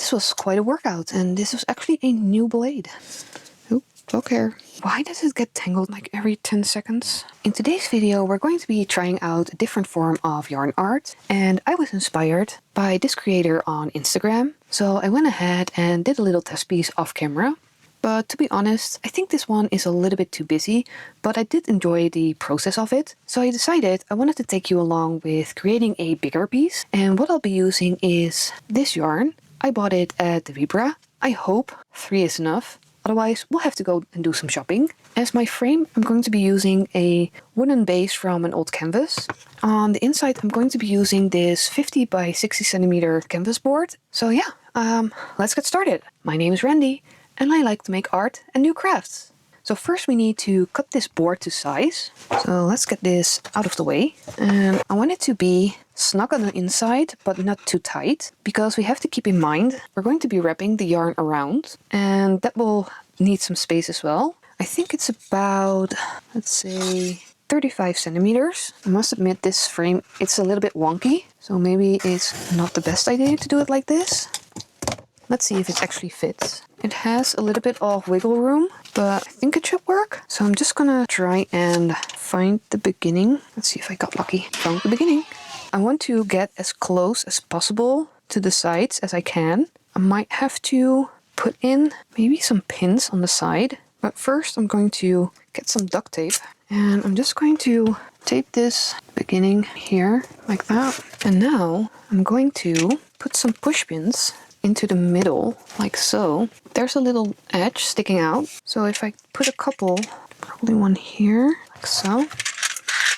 This was quite a workout, and this was actually a new blade. Oop, don't care. Why does it get tangled like every 10 seconds? In today's video, we're going to be trying out a different form of yarn art, and I was inspired by this creator on Instagram. So I went ahead and did a little test piece off camera. But to be honest, I think this one is a little bit too busy, but I did enjoy the process of it. So I decided I wanted to take you along with creating a bigger piece. And what I'll be using is this yarn. I bought it at the Vibra. I hope 3 is enough. Otherwise, we'll have to go and do some shopping. As my frame, I'm going to be using a wooden base from an old canvas. On the inside, I'm going to be using this 50 by 60 centimeter canvas board. So yeah, let's get started. My name is Randy, and I like to make art and new crafts. So first we need to cut this board to size. So let's get this out of the way. And I want it to be snug on the inside, but not too tight, because we have to keep in mind we're going to be wrapping the yarn around, and that will need some space as well. I think it's about, let's say, 35 centimeters. I must admit this frame, it's a little bit wonky, so maybe it's not the best idea to do it like this. Let's see if it actually fits. It has a little bit of wiggle room, but I think it should work. So I'm just gonna try and find the beginning. Let's see if I got lucky. Found the beginning. I want to get as close as possible to the sides as I can. I might have to put in maybe some pins on the side. But first I'm going to get some duct tape. And I'm just going to tape this beginning here like that. And now I'm going to put some push pins into the middle, like so. There's a little edge sticking out. So if I put a couple, probably one here, like so,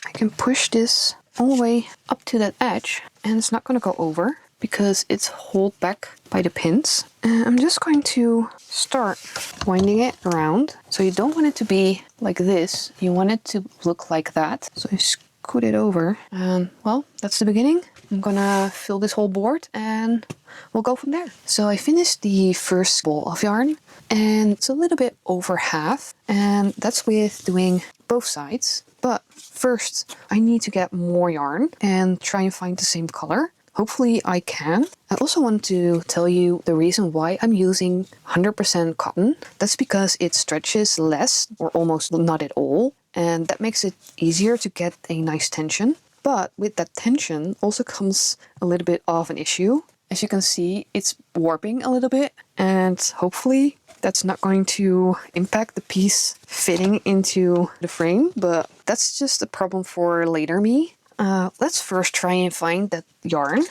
I can push this all the way up to that edge, and it's not going to go over because it's held back by the pins. And I'm just going to start winding it around. So you don't want it to be like this. You want it to look like that. So you scoot it over, and well, that's the beginning. I'm gonna fill this whole board and we'll go from there. So I finished the first ball of yarn, and it's a little bit over half, and that's with doing both sides. But first I need to get more yarn and try and find the same color. Hopefully I can. I also want to tell you the reason why I'm using 100% cotton. That's because it stretches less or almost not at all, and that makes it easier to get a nice tension. But with that tension also comes a little bit of an issue. As you can see, it's warping a little bit, and hopefully that's not going to impact the piece fitting into the frame, but that's just a problem for later me. Let's first try and find that yarn.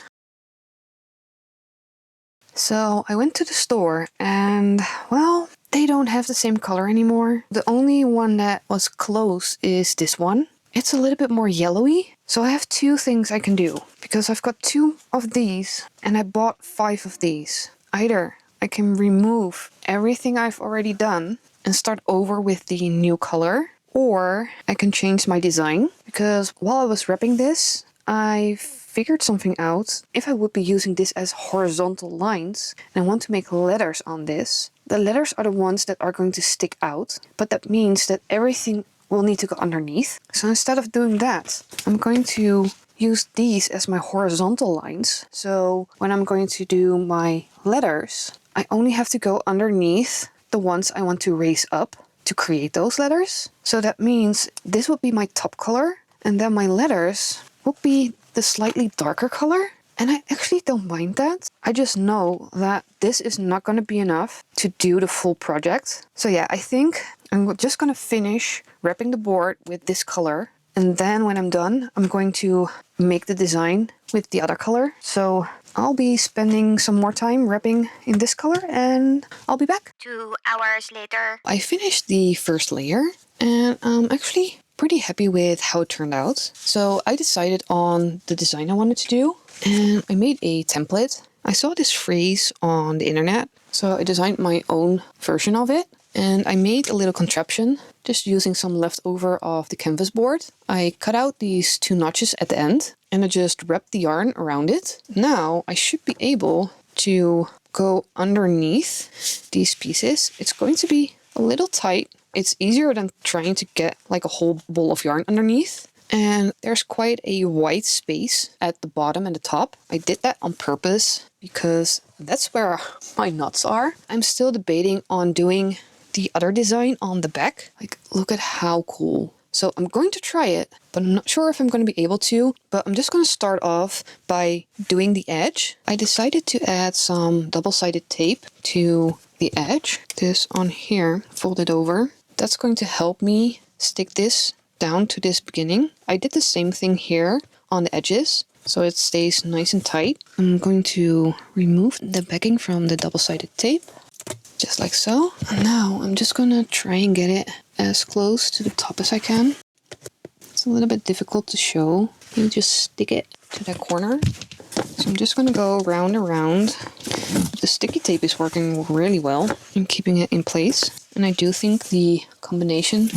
So I went to the store, and well, they don't have the same color anymore. The only one that was close is this one. It's a little bit more yellowy. So I have 2 things I can do, because I've got 2 of these and I bought 5 of these. Either I can remove everything I've already done and start over with the new color, or I can change my design, because while I was wrapping this, I figured something out. If I would be using this as horizontal lines and I want to make letters on this, the letters are the ones that are going to stick out, but that means that everything will need to go underneath. So instead of doing that, I'm going to use these as my horizontal lines. So when I'm going to do my letters, I only have to go underneath the ones I want to raise up to create those letters. So that means this would be my top color, and then my letters will be the slightly darker color. And I actually don't mind that. I just know that this is not going to be enough to do the full project. So yeah, I think I'm just going to finish wrapping the board with this color. And then when I'm done, I'm going to make the design with the other color. So I'll be spending some more time wrapping in this color, and I'll be back. 2 hours later. I finished the first layer, and I'm actually pretty happy with how it turned out. So I decided on the design I wanted to do, and I made a template. I saw this phrase on the internet, so I designed my own version of it. And I made a little contraption just using some leftover of the canvas board. I cut out these 2 notches at the end, and I just wrapped the yarn around it. Now I should be able to go underneath these pieces. It's going to be a little tight. It's easier than trying to get like a whole ball of yarn underneath. And there's quite a white space at the bottom and the top. I did that on purpose because that's where my nuts are. I'm still debating on doing the other design on the back. Like, look at how cool. So I'm going to try it, but I'm not sure if I'm going to be able to. But I'm just going to start off by doing the edge. I decided to add some double-sided tape to the edge. This on here, fold it over. That's going to help me stick this down to this beginning. I did the same thing here on the edges, so it stays nice and tight. I'm going to remove the backing from the double-sided tape, just like so. And now I'm just gonna try and get it as close to the top as I can. It's a little bit difficult to show. You just stick it to that corner. So I'm just gonna go round and round. The sticky tape is working really well and keeping it in place. And I do think the combination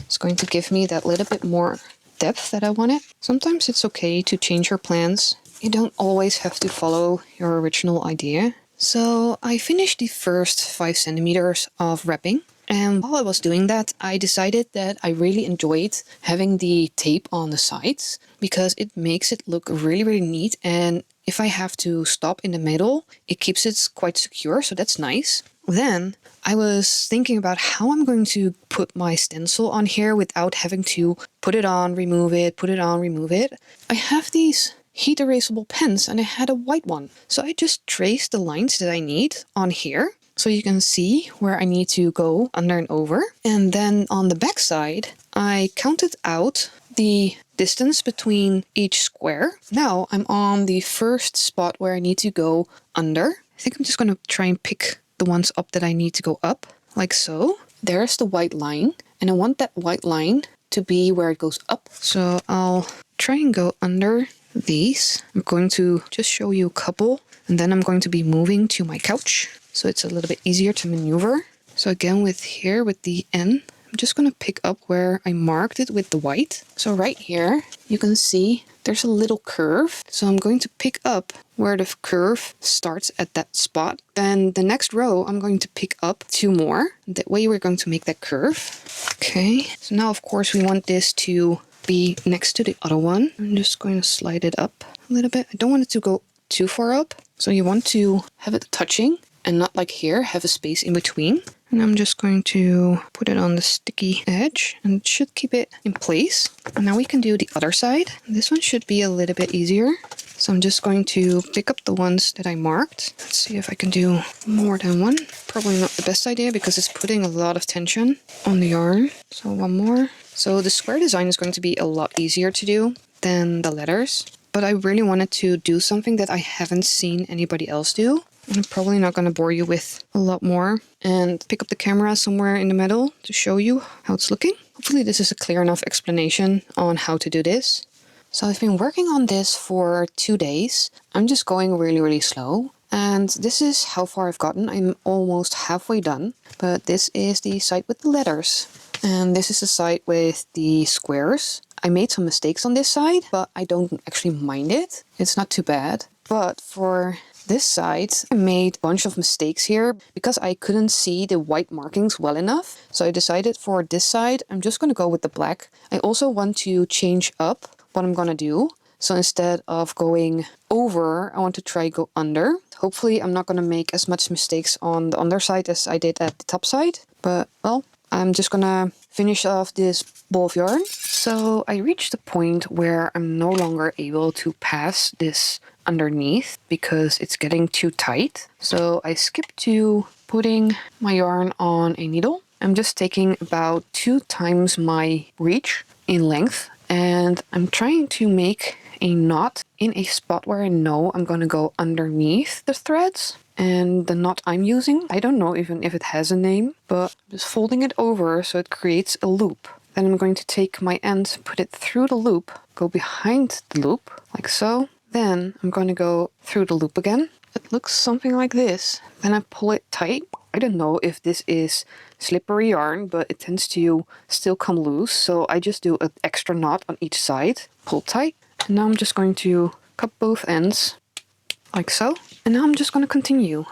is going to give me that little bit more depth that I wanted. Sometimes it's okay to change your plans. You don't always have to follow your original idea. So I finished the first 5 centimeters of wrapping. And while I was doing that, I decided that I really enjoyed having the tape on the sides because it makes it look really, really neat. And if I have to stop in the middle, it keeps it quite secure, so that's nice. Then I was thinking about how I'm going to put my stencil on here without having to put it on, remove it, put it on, remove it. I have these heat erasable pens and I had a white one. So I just traced the lines that I need on here. So you can see where I need to go under and over. And then on the back side, I counted out the distance between each square. Now I'm on the first spot where I need to go under. I think I'm just going to try and pick the ones up that I need to go up, like so. There's the white line, and I want that white line to be where it goes up. So I'll try and go under these. I'm going to just show you a couple, and then I'm going to be moving to my couch, so it's a little bit easier to maneuver. So again, with the N, I'm just going to pick up where I marked it with the white. So right here, you can see there's a little curve. So I'm going to pick up where the curve starts at that spot. Then the next row, I'm going to pick up 2 more. That way we're going to make that curve. Okay, so now of course we want this to be next to the other one. I'm just going to slide it up a little bit. I don't want it to go too far up. So you want to have it touching and not like here, have a space in between. And I'm just going to put it on the sticky edge and it should keep it in place. And now we can do the other side. This one should be a little bit easier. So I'm just going to pick up the ones that I marked. Let's see if I can do more than one. Probably not the best idea because it's putting a lot of tension on the yarn. So one more. So the square design is going to be a lot easier to do than the letters. But I really wanted to do something that I haven't seen anybody else do. And I'm probably not going to bore you with a lot more and pick up the camera somewhere in the middle to show you how it's looking. Hopefully this is a clear enough explanation on how to do this. So I've been working on this for 2 days. I'm just going really, really slow. And this is how far I've gotten. I'm almost halfway done. But this is the side with the letters. And this is the side with the squares. I made some mistakes on this side, but I don't actually mind it. It's not too bad. But for this side, I made a bunch of mistakes here because I couldn't see the white markings well enough. So I decided for this side, I'm just going to go with the black. I also want to change up what I'm going to do. So instead of going over, I want to try go under. Hopefully I'm not going to make as much mistakes on the underside as I did at the top side. But well, I'm just going to finish off this ball of yarn. So I reached a point where I'm no longer able to pass this underneath because it's getting too tight. So I skipped to putting my yarn on a needle. I'm just taking about 2 times my reach in length and I'm trying to make a knot in a spot where I know I'm going to go underneath the threads. And the knot I'm using, I don't know even if it has a name, but I'm just folding it over so it creates a loop. Then I'm going to take my end, put it through the loop, go behind the loop, like so. Then I'm going to go through the loop again. It looks something like this. Then I pull it tight. I don't know if this is slippery yarn, but it tends to still come loose. So I just do an extra knot on each side, pull tight. And now I'm just going to cut both ends, like so. And now I'm just going to continue.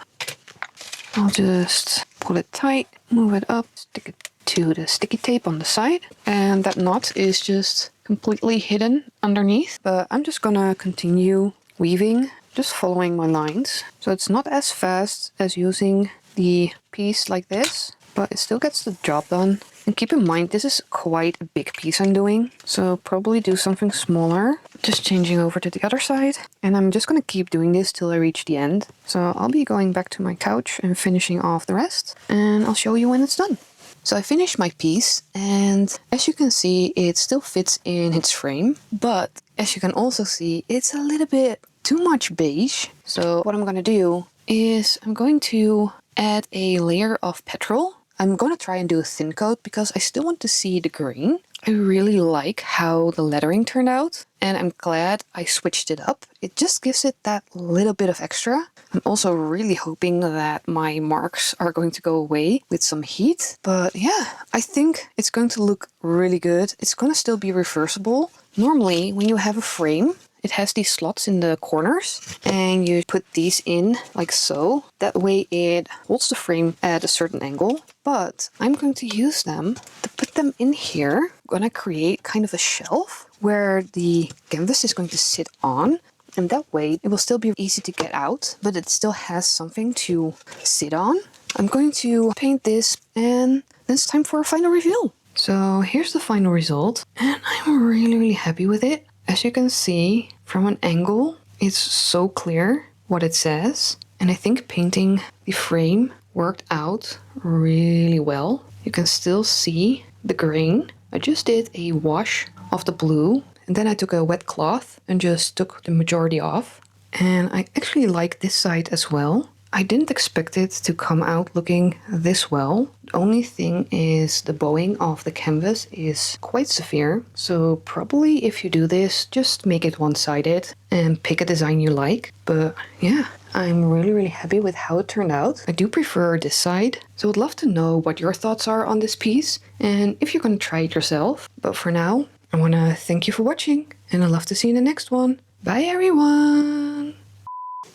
I'll just pull it tight, move it up, stick it to the sticky tape on the side. And that knot is just completely hidden underneath. But I'm just gonna continue weaving, just following my lines. So it's not as fast as using the piece like this, but it still gets the job done. And keep in mind, this is quite a big piece I'm doing, so probably do something smaller. Just changing over to the other side. And I'm just gonna keep doing this till I reach the end. So I'll be going back to my couch and finishing off the rest, and I'll show you when it's done. So I finished my piece, and as you can see, it still fits in its frame, but as you can also see, it's a little bit too much beige. So what I'm gonna do is I'm going to add a layer of petrol. I'm going to try and do a thin coat because I still want to see the grain. I really like how the lettering turned out, and I'm glad I switched it up. It just gives it that little bit of extra. I'm also really hoping that my marks are going to go away with some heat. But yeah, I think it's going to look really good. It's going to still be reversible. Normally, when you have a frame, it has these slots in the corners, and you put these in like so. That way it holds the frame at a certain angle. But I'm going to use them to put them in here. I'm gonna create kind of a shelf where the canvas is going to sit on. And that way it will still be easy to get out, but it still has something to sit on. I'm going to paint this, and then it's time for a final reveal. So here's the final result, and I'm really happy with it. As you can see from an angle, it's so clear what it says. And I think painting the frame worked out really well. You can still see the grain. I just did a wash of the blue, and then I took a wet cloth and just took the majority off. And I actually like this side as well. I didn't expect it to come out looking this well. The only thing is the bowing of the canvas is quite severe. So probably if you do this, just make it one-sided and pick a design you like. But yeah, I'm really happy with how it turned out. I do prefer this side. So I'd love to know what your thoughts are on this piece and if you're going to try it yourself. But for now, I want to thank you for watching, and I'd love to see you in the next one. Bye everyone!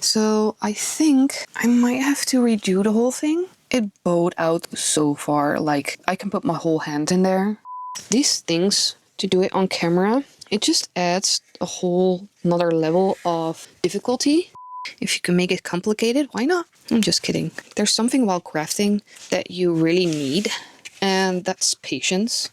So I think I might have to redo the whole thing. It bowed out so far, like I can put my whole hand in there. These things, to do it on camera, it just adds a whole another level of difficulty. If you can make it complicated, why not? I'm just kidding. There's something while crafting that you really need, and that's patience.